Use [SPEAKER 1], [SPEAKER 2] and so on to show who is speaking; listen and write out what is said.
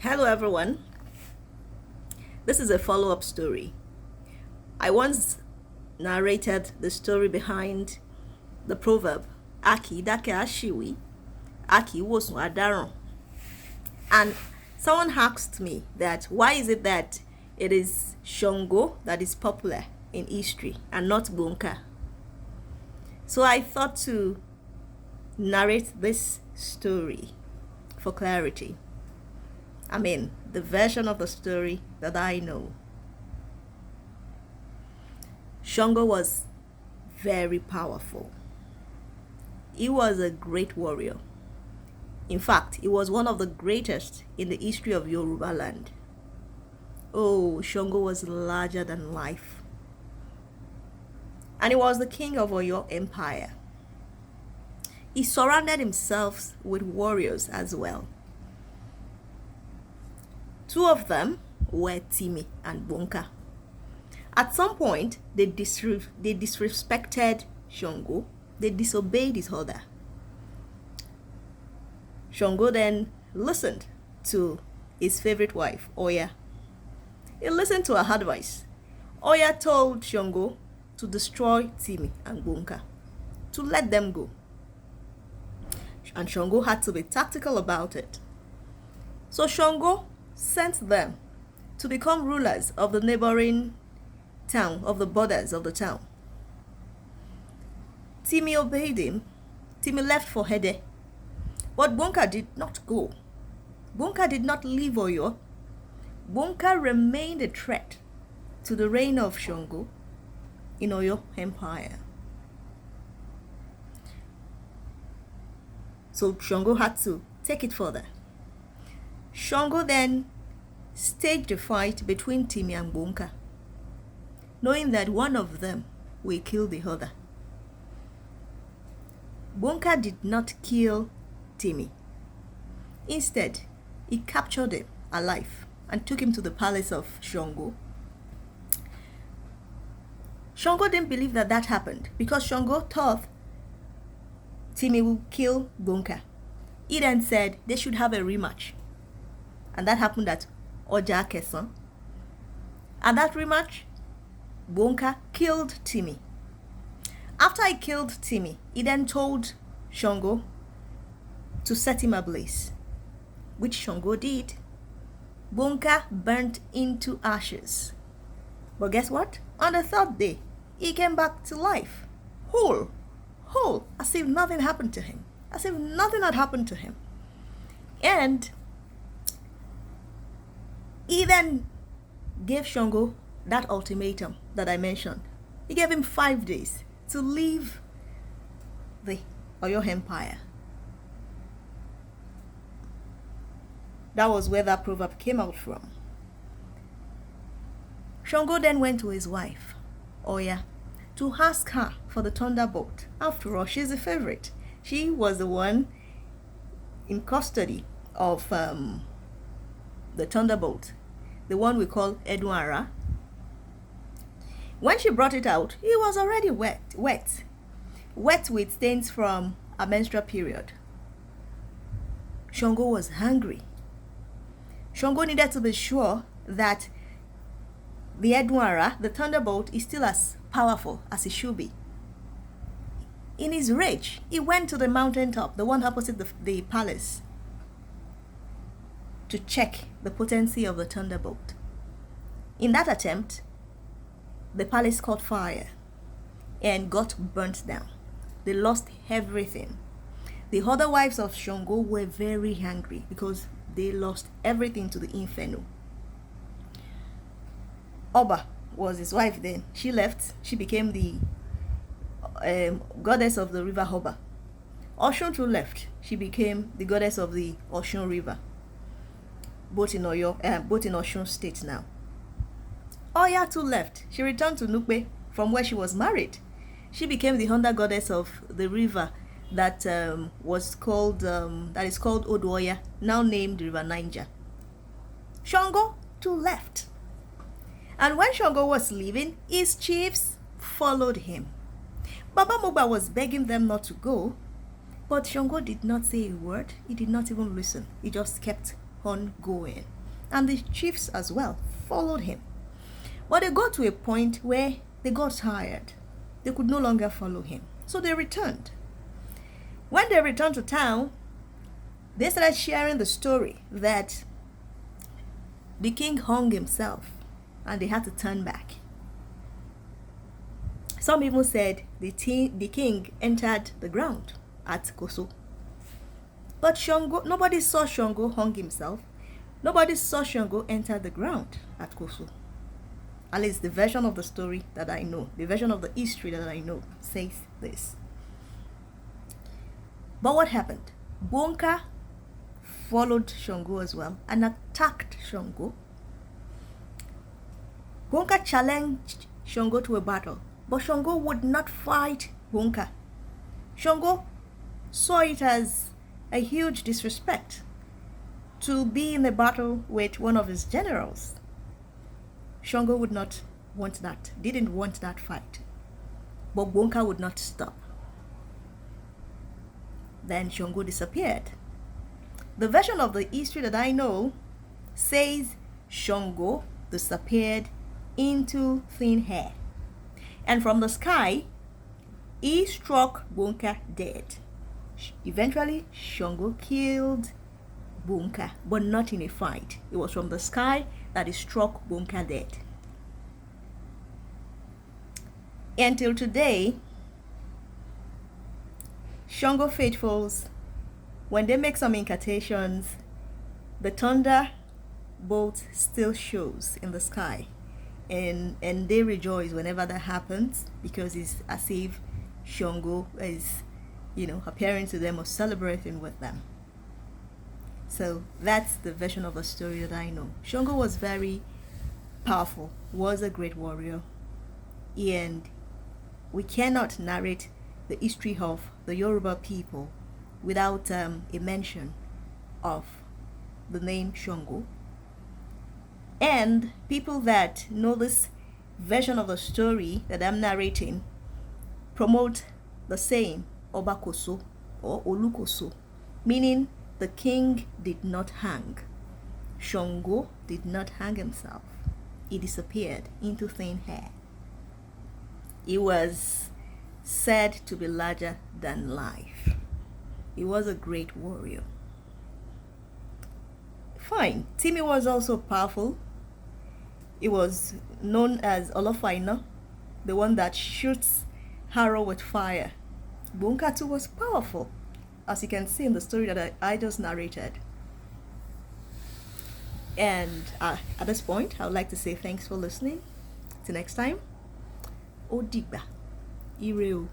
[SPEAKER 1] Hello, everyone. This is a follow up story. I once narrated the story behind the proverb Aki dake siwi, Aki wosun daaran. And someone asked me that why is it that it is Sango that is popular in history and not Gbonka? So I thought to narrate this story for clarity. I mean, the version of the story that I know. Sango was very powerful. He was a great warrior. In fact, he was one of the greatest in the history of Yoruba land. Oh, Sango was larger than life. And he was the king of Oyo Empire. He surrounded himself with warriors as well. Two of them were Timi and Gbonka. At some point, they disrespected Sango. They disobeyed his order. Sango then listened to his favorite wife, Oya. He listened to her advice. Oya told Sango to destroy Timi and Gbonka, to let them go. And Sango had to be tactical about it. So Sango sent them to become rulers of the neighboring town, of the borders of the town. Timi obeyed him. Timi left for Hede. But Gbonka did not go. Gbonka did not leave Oyo. Gbonka remained a threat to the reign of Sango in Oyo Empire. So Sango had to take it further. Sango then staged a fight between Timi and Gbonka, knowing that one of them will kill the other. Gbonka did not kill Timi. Instead, he captured him alive and took him to the palace of Sango. Sango didn't believe that happened because Sango thought Timi would kill Gbonka. He then said they should have a rematch. And that happened at Oja Kesan. And that rematch, Gbonka killed Timi. After he killed Timi, he then told Sango to set him ablaze, which Sango did. Gbonka burnt into ashes. But guess what? On the third day, he came back to life, whole, as if nothing happened to him, as if nothing had happened to him. And he then gave Sango that ultimatum that I mentioned. He gave him 5 days to leave the Oyo Empire. That was where that proverb came out from. Sango then went to his wife, Oya, to ask her for the thunderbolt. After all, she's the favorite. She was the one in custody of the thunderbolt, the one we call daaran. When she brought it out, it was already wet with stains from a menstrual period. Sango was hungry. Sango needed to be sure that the daaran, the thunderbolt, is still as powerful as it should be. In his rage, he went to the mountaintop, the one opposite the palace, to check the potency of the thunderbolt. In that attempt, the palace caught fire and got burnt down. They lost everything. The other wives of Sango were very angry because they lost everything to the inferno. Oba was his wife then. She left. She became the goddess of the river Oba. Oshun too left. She became the goddess of the Oshun River. Both in Oshun State now. Oya too left. She returned to Nukbe from where she was married. She became the under goddess of the river that is called Oduoya, now named River Niger. Sango too left. And when Sango was leaving, his chiefs followed him. Baba Mogba was begging them not to go, but Sango did not say a word. He did not even listen. He just kept on going. and the chiefs as well followed him. But they got to a point where they got tired. They could no longer follow him. So they returned. When they returned to town, they started sharing the story that the king hung himself and they had to turn back. Some even said the king entered the ground at Koso. But Shango, nobody saw Shango hung himself. Nobody saw Shango enter the ground at Koso. At least the version of the story that I know, the version of the history that I know says this. But what happened? Gbonka followed Shango as well and attacked Shango. Gbonka challenged Shango to a battle, but Shango would not fight Gbonka. Shango saw it as a huge disrespect to be in a battle with one of his generals. Shango would not want that, didn't want that fight. But Gbonka would not stop. Then Shango disappeared. The version of the history that I know says Shango disappeared into thin air. And from the sky, he struck Gbonka dead. Eventually, Shango killed Gbonka, but not in a fight. It was from the sky that he struck Gbonka dead. Until today, Shango faithfuls, when they make some incantations, the thunder bolt still shows in the sky, and they rejoice whenever that happens, because it's as if Shango is, appearing to them or celebrating with them. So that's the version of the story that I know. Shango was very powerful, was a great warrior, and we cannot narrate the history of the Yoruba people without a mention of the name Shango. And people that know this version of the story that I'm narrating promote the saying Obakoso or Olukoso, meaning the king did not hang. Shango did not hang himself. He disappeared into thin air. He was said to be larger than life. He was a great warrior. Fine. Timi was also powerful. He was known as Olofaina, the one that shoots arrow with fire. Gbonka too was powerful, as you can see in the story that I just narrated. And at this point, I would like to say thanks for listening. Till next time, Odigba, Ireu.